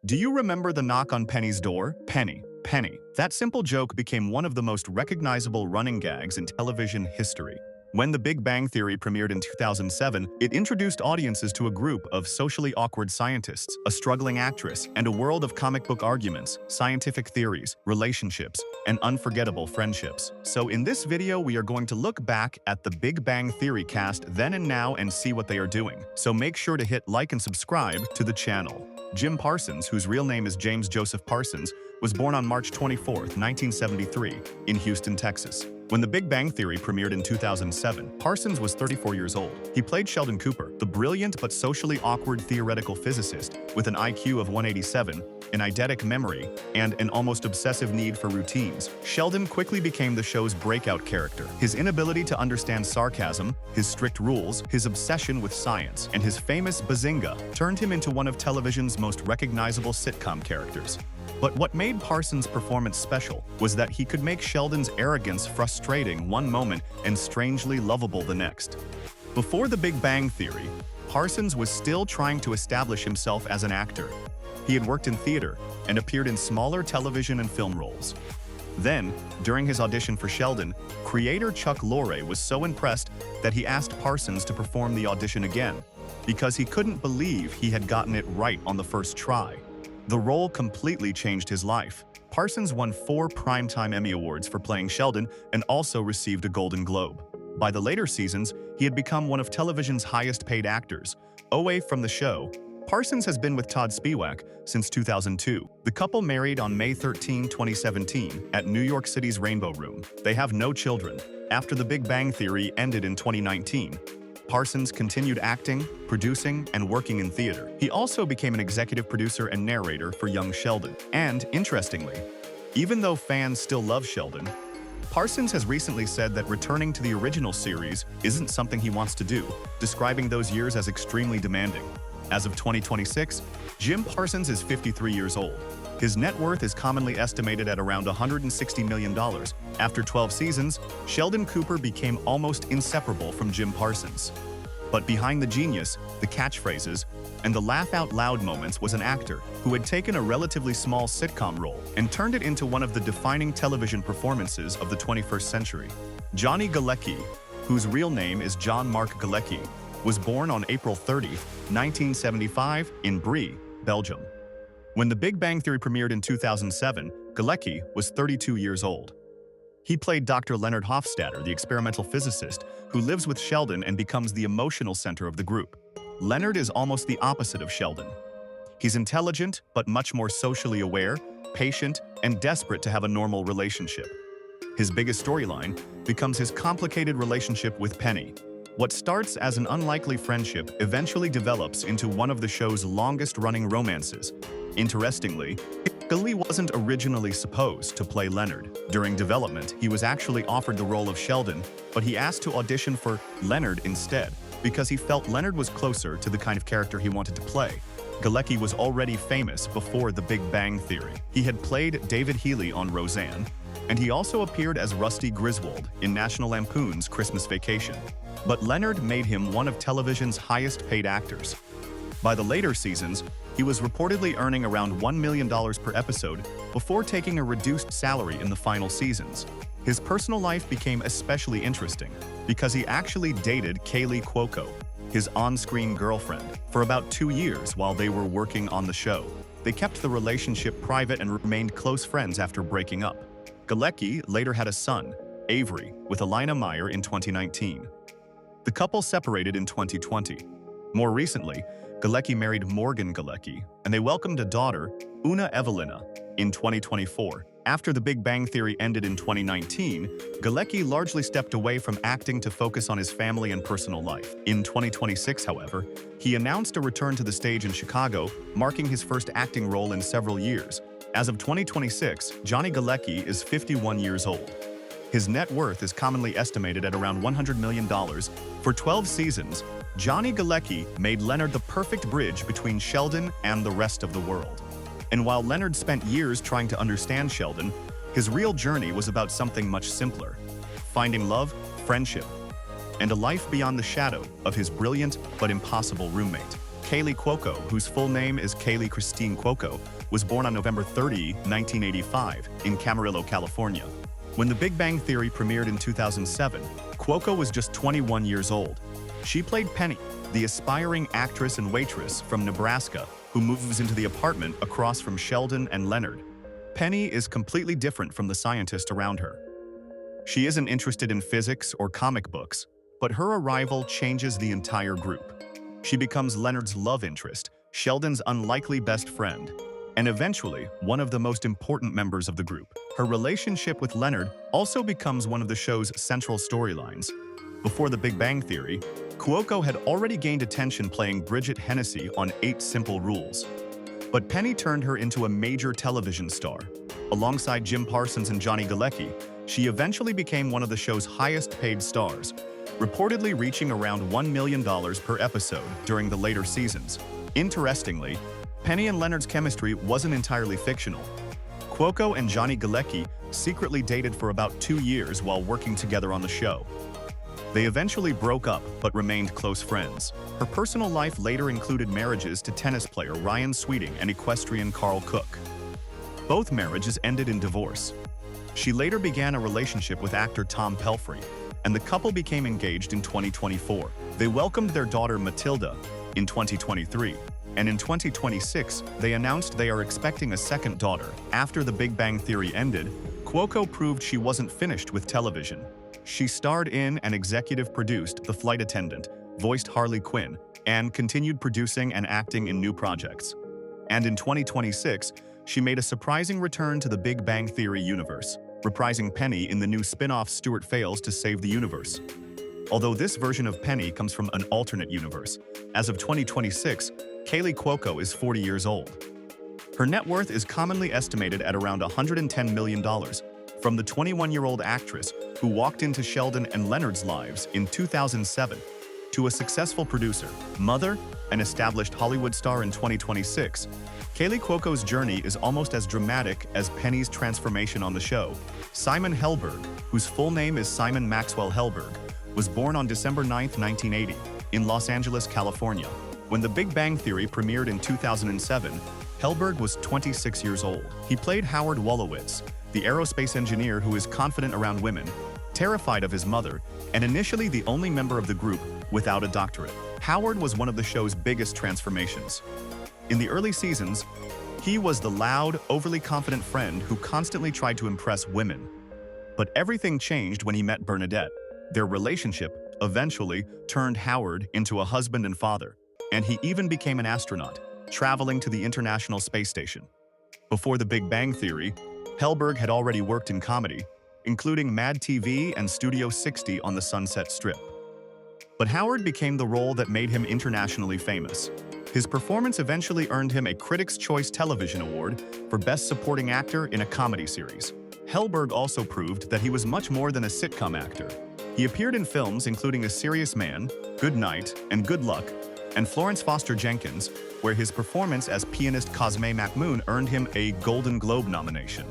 Do you remember the knock on Penny's door? Penny, Penny. That simple joke became one of the most recognizable running gags in television history. When The Big Bang Theory premiered in 2007, it introduced audiences to a group of socially awkward scientists, a struggling actress, and a world of comic book arguments, scientific theories, relationships, and unforgettable friendships. So in this video, we are going to look back at The Big Bang Theory cast then and now and see what they are doing. So make sure to hit like and subscribe to the channel. Jim Parsons, whose real name is James Joseph Parsons, was born on March 24, 1973, in Houston, Texas. When The Big Bang Theory premiered in 2007, Parsons was 34 years old. He played Sheldon Cooper, the brilliant but socially awkward theoretical physicist with an IQ of 187, an eidetic memory, and an almost obsessive need for routines. Sheldon quickly became the show's breakout character. His inability to understand sarcasm, his strict rules, his obsession with science, and his famous bazinga turned him into one of television's most recognizable sitcom characters. But what made Parsons' performance special was that he could make Sheldon's arrogance frustrating one moment and strangely lovable the next. Before The Big Bang Theory, Parsons was still trying to establish himself as an actor. He had worked in theater and appeared in smaller television and film roles. Then, during his audition for Sheldon, creator Chuck Lorre was so impressed that he asked Parsons to perform the audition again, because he couldn't believe he had gotten it right on the first try. The role completely changed his life. Parsons won 4 Primetime Emmy Awards for playing Sheldon and also received a Golden Globe. By the later seasons, he had become one of television's highest-paid actors. Away from the show, Parsons has been with Todd Spiewak since 2002. The couple married on May 13, 2017, at New York City's Rainbow Room. They have no children. After The Big Bang Theory ended in 2019, Parsons continued acting, producing, and working in theater. He also became an executive producer and narrator for Young Sheldon. And, interestingly, even though fans still love Sheldon, Parsons has recently said that returning to the original series isn't something he wants to do, describing those years as extremely demanding. As of 2026, Jim Parsons is 53 years old. His net worth is commonly estimated at around $160 million. After 12 seasons, Sheldon Cooper became almost inseparable from Jim Parsons. But behind the genius, the catchphrases, and the laugh-out-loud moments was an actor who had taken a relatively small sitcom role and turned it into one of the defining television performances of the 21st century. Johnny Galecki, whose real name is John Mark Galecki, was born on April 30, 1975, in Brie, Belgium. When The Big Bang Theory premiered in 2007, Galecki was 32 years old. He played Dr. Leonard Hofstadter, the experimental physicist who lives with Sheldon and becomes the emotional center of the group. Leonard is almost the opposite of Sheldon. He's intelligent, but much more socially aware, patient, and desperate to have a normal relationship. His biggest storyline becomes his complicated relationship with Penny. What starts as an unlikely friendship eventually develops into one of the show's longest-running romances. Interestingly, Galecki wasn't originally supposed to play Leonard. During development, he was actually offered the role of Sheldon, but he asked to audition for Leonard instead, because he felt Leonard was closer to the kind of character he wanted to play. Galecki was already famous before The Big Bang Theory. He had played David Healy on Roseanne, and he also appeared as Rusty Griswold in National Lampoon's Christmas Vacation. But Leonard made him one of television's highest-paid actors. By the later seasons, he was reportedly earning around $1 million per episode before taking a reduced salary in the final seasons. His personal life became especially interesting because he actually dated Kaylee Cuoco, his on-screen girlfriend, for about 2 years while they were working on the show. They kept the relationship private and remained close friends after breaking up. Galecki later had a son, Avery, with Alina Meyer in 2019. The couple separated in 2020. More recently, Galecki married Morgan Galecki, and they welcomed a daughter, Una Evelina, in 2024. After The Big Bang Theory ended in 2019, Galecki largely stepped away from acting to focus on his family and personal life. In 2026, however, he announced a return to the stage in Chicago, marking his first acting role in several years. As of 2026, Johnny Galecki is 51 years old. His net worth is commonly estimated at around $100 million. For 12 seasons, Johnny Galecki made Leonard the perfect bridge between Sheldon and the rest of the world. And while Leonard spent years trying to understand Sheldon, his real journey was about something much simpler: finding love, friendship, and a life beyond the shadow of his brilliant but impossible roommate. Kaley Cuoco, whose full name is Kaley Christine Cuoco, was born on November 30, 1985, in Camarillo, California. When The Big Bang Theory premiered in 2007, Cuoco was just 21 years old. She played Penny, the aspiring actress and waitress from Nebraska who moves into the apartment across from Sheldon and Leonard. Penny is completely different from the scientist around her. She isn't interested in physics or comic books, but her arrival changes the entire group. She becomes Leonard's love interest, Sheldon's unlikely best friend, and eventually one of the most important members of the group. Her relationship with Leonard also becomes one of the show's central storylines. Before The Big Bang Theory, Cuoco had already gained attention playing Bridget Hennessy on 8 Simple Rules. But Penny turned her into a major television star. Alongside Jim Parsons and Johnny Galecki, she eventually became one of the show's highest-paid stars, reportedly reaching around $1 million per episode during the later seasons. Interestingly, Penny and Leonard's chemistry wasn't entirely fictional. Cuoco and Johnny Galecki secretly dated for about 2 years while working together on the show. They eventually broke up but remained close friends. Her personal life later included marriages to tennis player Ryan Sweeting and equestrian Carl Cook. Both marriages ended in divorce. She later began a relationship with actor Tom Pelphrey, and the couple became engaged in 2024. They welcomed their daughter Matilda in 2023, and in 2026, they announced they are expecting a second daughter. After The Big Bang Theory ended, Cuoco proved she wasn't finished with television. She starred in and executive produced The Flight Attendant, voiced Harley Quinn, and continued producing and acting in new projects. And in 2026, she made a surprising return to The Big Bang Theory universe, reprising Penny in the new spin-off Stuart Fails to Save the Universe. Although this version of Penny comes from an alternate universe, as of 2026, Kaley Cuoco is 40 years old. Her net worth is commonly estimated at around $110 million, from the 21-year-old actress who walked into Sheldon and Leonard's lives in 2007 to a successful producer, mother, and established Hollywood star in 2026. Kaley Cuoco's journey is almost as dramatic as Penny's transformation on the show. Simon Helberg, whose full name is Simon Maxwell Helberg, was born on December 9, 1980, in Los Angeles, California. When The Big Bang Theory premiered in 2007, Helberg was 26 years old. He played Howard Wolowitz, the aerospace engineer who is confident around women, terrified of his mother, and initially the only member of the group without a doctorate. Howard was one of the show's biggest transformations. In the early seasons, he was the loud, overly confident friend who constantly tried to impress women. But everything changed when he met Bernadette. Their relationship eventually turned Howard into a husband and father, and he even became an astronaut, traveling to the International Space Station. Before The Big Bang Theory, Helberg had already worked in comedy, including Mad TV and Studio 60 on the Sunset Strip. But Howard became the role that made him internationally famous. His performance eventually earned him a Critics' Choice Television Award for Best Supporting Actor in a Comedy Series. Helberg also proved that he was much more than a sitcom actor. He appeared in films including A Serious Man, Good Night, and Good Luck, and Florence Foster Jenkins, where his performance as pianist Cosme MacMoon earned him a Golden Globe nomination.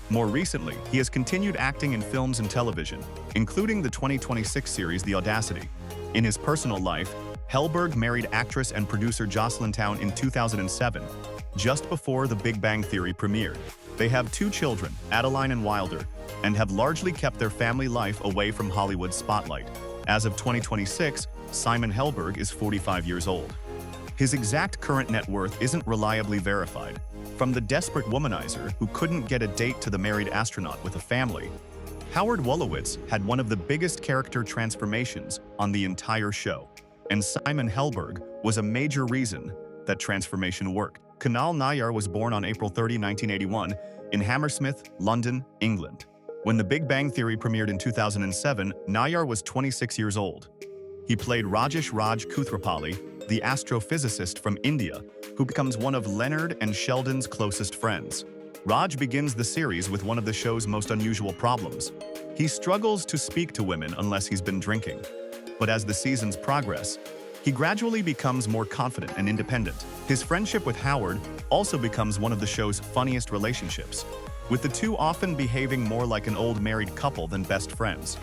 More recently, he has continued acting in films and television, including the 2026 series The Audacity. In his personal life, Helberg married actress and producer Jocelyn Town in 2007, just before The Big Bang Theory premiered. They have 2 children, Adeline and Wilder, and have largely kept their family life away from Hollywood's spotlight. As of 2026, Simon Helberg is 45 years old. His exact current net worth isn't reliably verified. From the desperate womanizer who couldn't get a date to the married astronaut with a family, Howard Wolowitz had one of the biggest character transformations on the entire show, and Simon Helberg was a major reason that transformation worked. Kunal Nayyar was born on April 30, 1981, in Hammersmith, London, England. When The Big Bang Theory premiered in 2007, Nayyar was 26 years old. He played Rajesh Raj Kuthrapalli, the astrophysicist from India, who becomes one of Leonard and Sheldon's closest friends. Raj begins the series with one of the show's most unusual problems. He struggles to speak to women unless he's been drinking. But as the seasons progress, he gradually becomes more confident and independent. His friendship with Howard also becomes one of the show's funniest relationships, with the two often behaving more like an old married couple than best friends.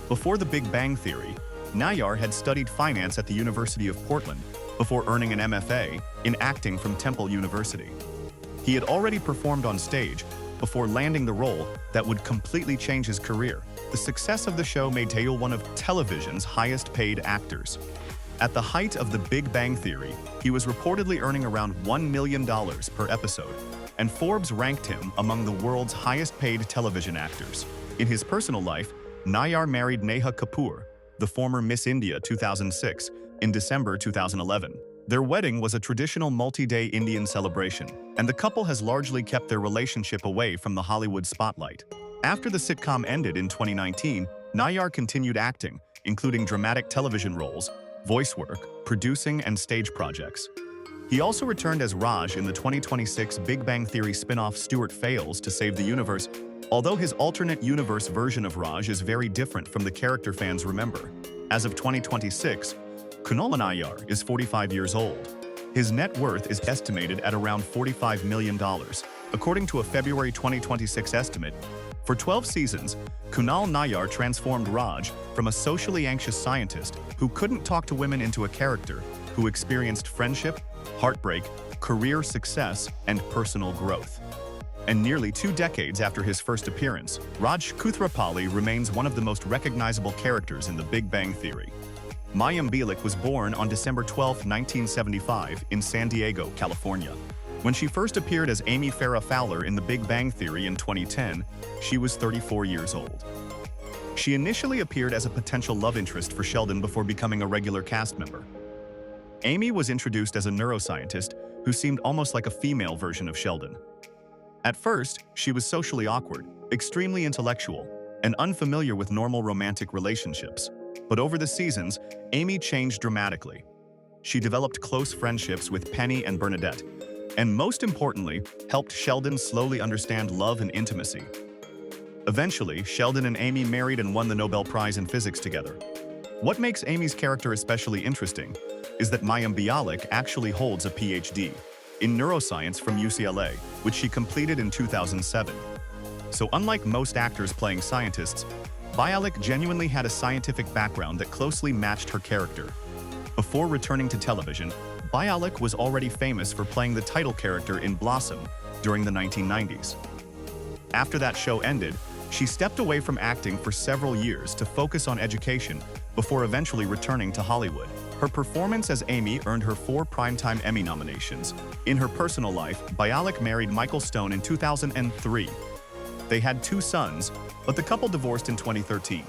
Before The Big Bang Theory, Nayyar had studied finance at the University of Portland before earning an MFA in acting from Temple University. He had already performed on stage before landing the role that would completely change his career. The success of the show made Taeyul one of television's highest-paid actors. At the height of The Big Bang Theory, he was reportedly earning around $1 million per episode, and Forbes ranked him among the world's highest-paid television actors. In his personal life, Nayar married Neha Kapoor, the former Miss India 2006, in December 2011. Their wedding was a traditional multi-day Indian celebration, and the couple has largely kept their relationship away from the Hollywood spotlight. After the sitcom ended in 2019, Nayar continued acting, including dramatic television roles, voice work, producing, and stage projects. He also returned as Raj in the 2026 Big Bang Theory spin-off Stuart Fails to Save the Universe, although his alternate universe version of Raj is very different from the character fans remember. As of 2026, Kunal Nayar is 45 years old. His net worth is estimated at around $45 million, according to a February 2026 estimate. For 12 seasons, Kunal Nayar transformed Raj from a socially anxious scientist who couldn't talk to women into a character who experienced friendship, heartbreak, career success, and personal growth. And nearly 2 decades after his first appearance, Raj Kuthrapalli remains one of the most recognizable characters in The Big Bang Theory. Mayim Bialik was born on December 12, 1975, in San Diego, California. When she first appeared as Amy Farrah Fowler in The Big Bang Theory in 2010, she was 34 years old. She initially appeared as a potential love interest for Sheldon before becoming a regular cast member. Amy was introduced as a neuroscientist who seemed almost like a female version of Sheldon. At first, she was socially awkward, extremely intellectual, and unfamiliar with normal romantic relationships. But over the seasons, Amy changed dramatically. She developed close friendships with Penny and Bernadette, and most importantly, helped Sheldon slowly understand love and intimacy. Eventually, Sheldon and Amy married and won the Nobel Prize in Physics together. What makes Amy's character especially interesting is that Mayim Bialik actually holds a PhD in neuroscience from UCLA, which she completed in 2007. So unlike most actors playing scientists, Bialik genuinely had a scientific background that closely matched her character. Before returning to television, Bialik was already famous for playing the title character in Blossom during the 1990s. After that show ended, she stepped away from acting for several years to focus on education before eventually returning to Hollywood. Her performance as Amy earned her 4 Primetime Emmy nominations. In her personal life, Bialik married Michael Stone in 2003. They had 2 sons, but the couple divorced in 2013.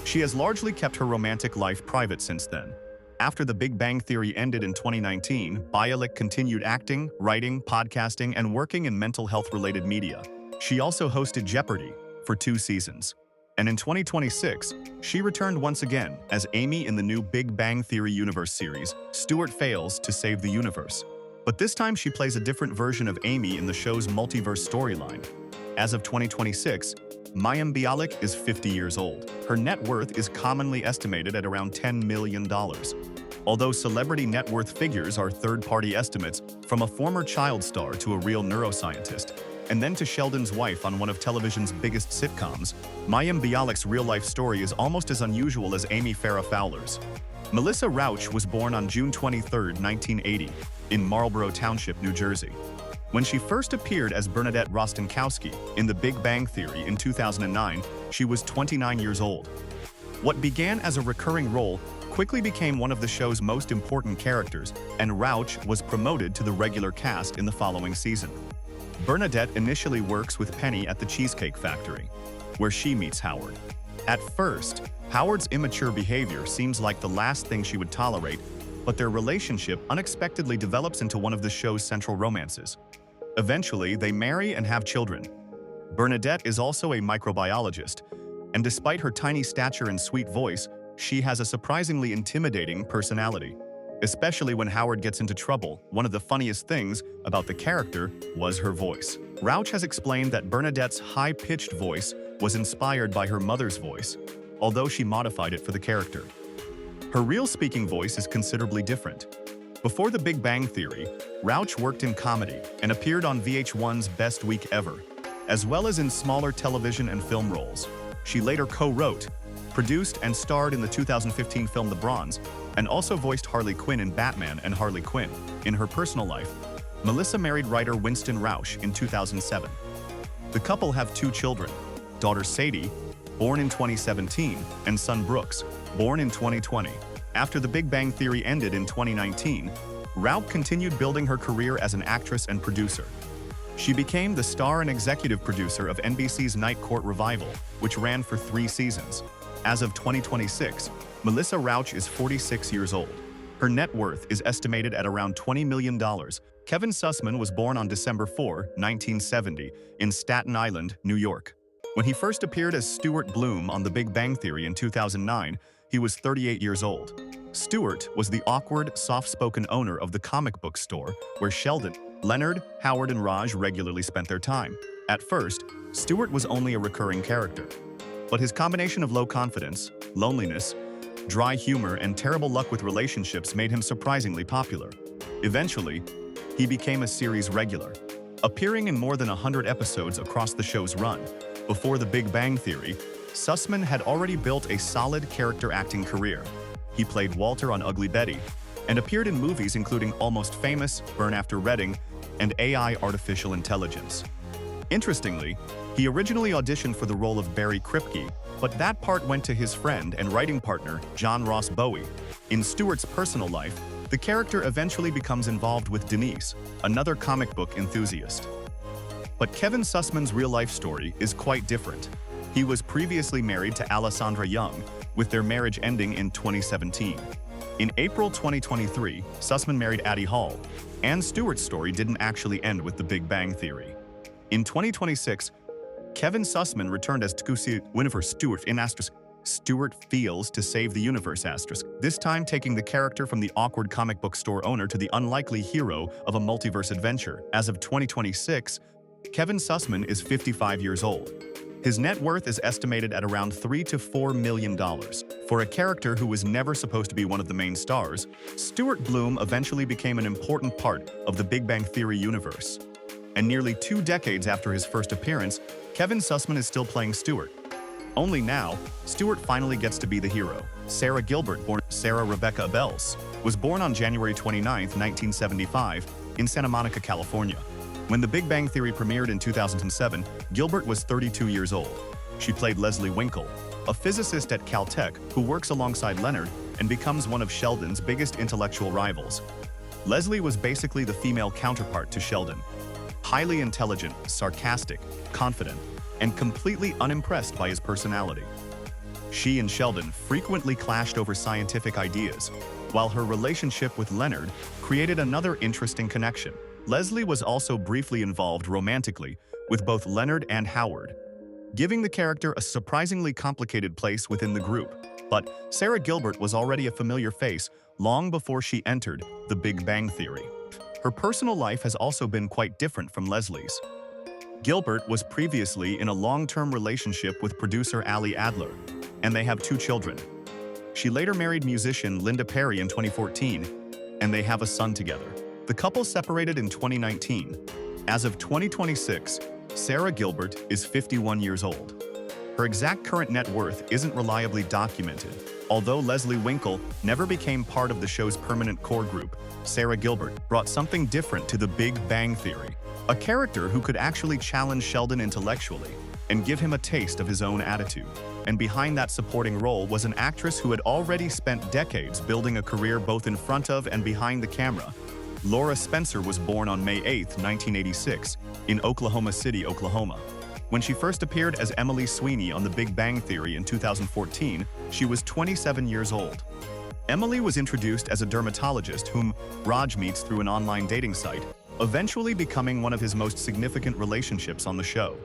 She has largely kept her romantic life private since then. After The Big Bang Theory ended in 2019, Bialik continued acting, writing, podcasting, and working in mental health-related media. She also hosted Jeopardy! For 2 seasons. And in 2026, she returned once again as Amy in the new Big Bang Theory universe series, Stuart Fails to Save the Universe. But this time she plays a different version of Amy in the show's multiverse storyline. As of 2026, Mayim Bialik is 50 years old. Her net worth is commonly estimated at around $10 million. Although celebrity net worth figures are third-party estimates from a former child star to a real neuroscientist, and then to Sheldon's wife on one of television's biggest sitcoms, Mayim Bialik's real-life story is almost as unusual as Amy Farrah Fowler's. Melissa Rauch was born on June 23, 1980, in Marlborough Township, New Jersey. When she first appeared as Bernadette Rostenkowski in The Big Bang Theory in 2009, she was 29 years old. What began as a recurring role quickly became one of the show's most important characters, and Rauch was promoted to the regular cast in the following season. Bernadette initially works with Penny at the Cheesecake Factory, where she meets Howard. At first, Howard's immature behavior seems like the last thing she would tolerate, but their relationship unexpectedly develops into one of the show's central romances. Eventually, they marry and have children. Bernadette is also a microbiologist, and despite her tiny stature and sweet voice, she has a surprisingly intimidating personality. Especially when Howard gets into trouble, one of the funniest things about the character was her voice. Rauch has explained that Bernadette's high-pitched voice was inspired by her mother's voice, although she modified it for the character. Her real speaking voice is considerably different. Before The Big Bang Theory, Rauch worked in comedy and appeared on VH1's Best Week Ever, as well as in smaller television and film roles. She later co-wrote, produced, and starred in the 2015 film The Bronze, and also voiced Harley Quinn in Batman and Harley Quinn. In her personal life, Melissa married writer Winston Rauch in 2007. The couple have 2 children, daughter Sadie, born in 2017, and son Brooks, born in 2020. After The Big Bang Theory ended in 2019, Rauch continued building her career as an actress and producer. She became the star and executive producer of NBC's Night Court Revival, which ran for 3 seasons. As of 2026, Melissa Rauch is 46 years old. Her net worth is estimated at around $20 million. Kevin Sussman was born on December 4, 1970, in Staten Island, New York. When he first appeared as Stuart Bloom on The Big Bang Theory in 2009, he was 38 years old. Stuart was the awkward, soft-spoken owner of the comic book store where Sheldon, Leonard, Howard, and Raj regularly spent their time. At first, Stuart was only a recurring character. But his combination of low confidence, loneliness, dry humor, and terrible luck with relationships made him surprisingly popular. Eventually, he became a series regular, appearing in more than 100 episodes across the show's run. Before The Big Bang Theory, Sussman had already built a solid character acting career. He played Walter on Ugly Betty, and appeared in movies including Almost Famous, Burn After Reading, and AI Artificial Intelligence. Interestingly, he originally auditioned for the role of Barry Kripke, but that part went to his friend and writing partner, John Ross Bowie. In Stuart's personal life, the character eventually becomes involved with Denise, another comic book enthusiast. But Kevin Sussman's real-life story is quite different. He was previously married to Alessandra Young, with their marriage ending in 2017. In April 2023, Sussman married Addie Hall, and Stewart's story didn't actually end with The Big Bang Theory. In 2026, Kevin Sussman returned as Tkusi Winifred Stewart in Stewart Feels to Save the Universe this time taking the character from the awkward comic book store owner to the unlikely hero of a multiverse adventure. As of 2026, Kevin Sussman is 55 years old. His net worth is estimated at around $3 to $4 million. For a character who was never supposed to be one of the main stars, Stuart Bloom eventually became an important part of the Big Bang Theory universe. And nearly 2 decades after his first appearance, Kevin Sussman is still playing Stuart. Only now, Stuart finally gets to be the hero. Sarah Gilbert, born Sarah Rebecca Abels, was born on January 29, 1975, in Santa Monica, California. When The Big Bang Theory premiered in 2007, Gilbert was 32 years old. She played Leslie Winkle, a physicist at Caltech who works alongside Leonard and becomes one of Sheldon's biggest intellectual rivals. Leslie was basically the female counterpart to Sheldon. Highly intelligent, sarcastic, confident, and completely unimpressed by his personality. She and Sheldon frequently clashed over scientific ideas, while her relationship with Leonard created another interesting connection. Leslie was also briefly involved romantically with both Leonard and Howard, giving the character a surprisingly complicated place within the group. But Sarah Gilbert was already a familiar face long before she entered The Big Bang Theory. Her personal life has also been quite different from Leslie's. Gilbert was previously in a long-term relationship with producer Ali Adler, and they have 2 children. She later married musician Linda Perry in 2014, and they have a son together. The couple separated in 2019. As of 2026, Sarah Gilbert is 51 years old. Her exact current net worth isn't reliably documented. Although Leslie Winkle never became part of the show's permanent core group, Sarah Gilbert brought something different to The Big Bang Theory. A character who could actually challenge Sheldon intellectually and give him a taste of his own attitude. And behind that supporting role was an actress who had already spent decades building a career both in front of and behind the camera. Laura Spencer was born on May 8, 1986, in Oklahoma City, Oklahoma. When she first appeared as Emily Sweeney on The Big Bang Theory in 2014, she was 27 years old. Emily was introduced as a dermatologist whom Raj meets through an online dating site, eventually becoming one of his most significant relationships on the show.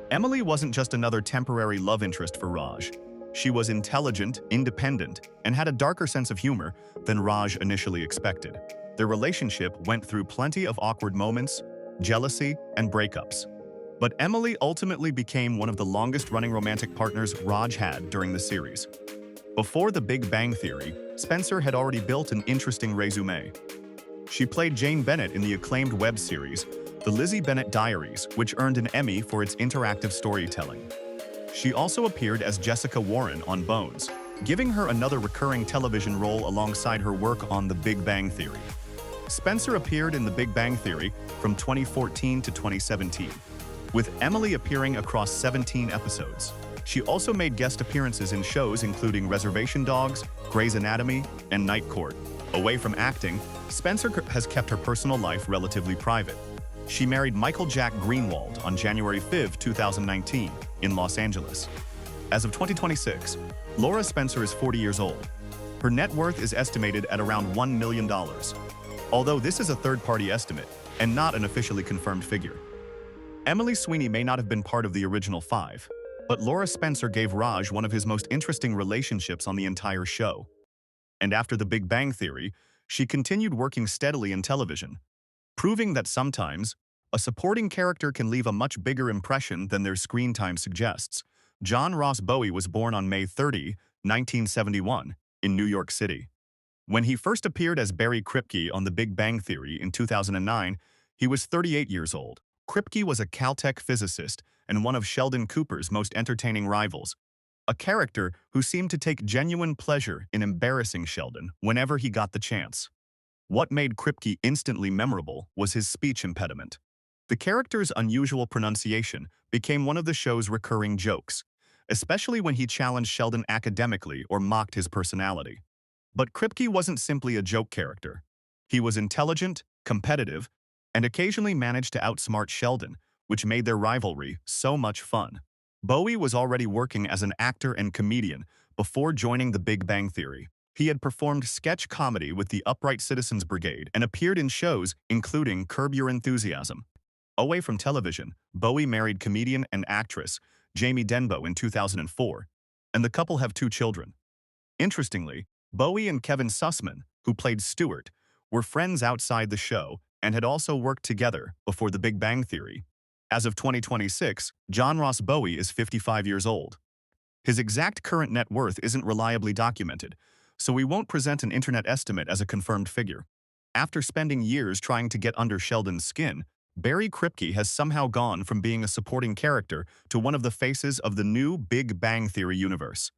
Emily wasn't just another temporary love interest for Raj. She was intelligent, independent, and had a darker sense of humor than Raj initially expected. Their relationship went through plenty of awkward moments, jealousy, and breakups. But Emily ultimately became one of the longest-running romantic partners Raj had during the series. Before The Big Bang Theory, Spencer had already built an interesting resume. She played Jane Bennett in the acclaimed web series, The Lizzie Bennett Diaries, which earned an Emmy for its interactive storytelling. She also appeared as Jessica Warren on Bones, giving her another recurring television role alongside her work on The Big Bang Theory. Spencer appeared in The Big Bang Theory from 2014 to 2017, with Emily appearing across 17 episodes. She also made guest appearances in shows including Reservation Dogs, Grey's Anatomy, and Night Court. Away from acting, Spencer has kept her personal life relatively private. She married Michael Jack Greenwald on January 5, 2019, in Los Angeles. As of 2026, Laura Spencer is 40 years old. Her net worth is estimated at around $1 million, although this is a third-party estimate and not an officially confirmed figure. Emily Sweeney may not have been part of the original five, but Laura Spencer gave Raj one of his most interesting relationships on the entire show. And after The Big Bang Theory, she continued working steadily in television, proving that sometimes a supporting character can leave a much bigger impression than their screen time suggests. John Ross Bowie was born on May 30, 1971, in New York City. When he first appeared as Barry Kripke on The Big Bang Theory in 2009, he was 38 years old. Kripke was a Caltech physicist and one of Sheldon Cooper's most entertaining rivals, a character who seemed to take genuine pleasure in embarrassing Sheldon whenever he got the chance. What made Kripke instantly memorable was his speech impediment. The character's unusual pronunciation became one of the show's recurring jokes, especially when he challenged Sheldon academically or mocked his personality. But Kripke wasn't simply a joke character. He was intelligent, competitive, and occasionally managed to outsmart Sheldon, which made their rivalry so much fun. Bowie was already working as an actor and comedian before joining The Big Bang Theory. He had performed sketch comedy with the Upright Citizens Brigade and appeared in shows including Curb Your Enthusiasm. Away from television, Bowie married comedian and actress Jamie Denbo in 2004, and the couple have 2 children. Interestingly, Bowie and Kevin Sussman, who played Stewart, were friends outside the show and had also worked together before The Big Bang Theory. As of 2026, John Ross Bowie is 55 years old. His exact current net worth isn't reliably documented, so we won't present an internet estimate as a confirmed figure. After spending years trying to get under Sheldon's skin, Barry Kripke has somehow gone from being a supporting character to one of the faces of the new Big Bang Theory universe.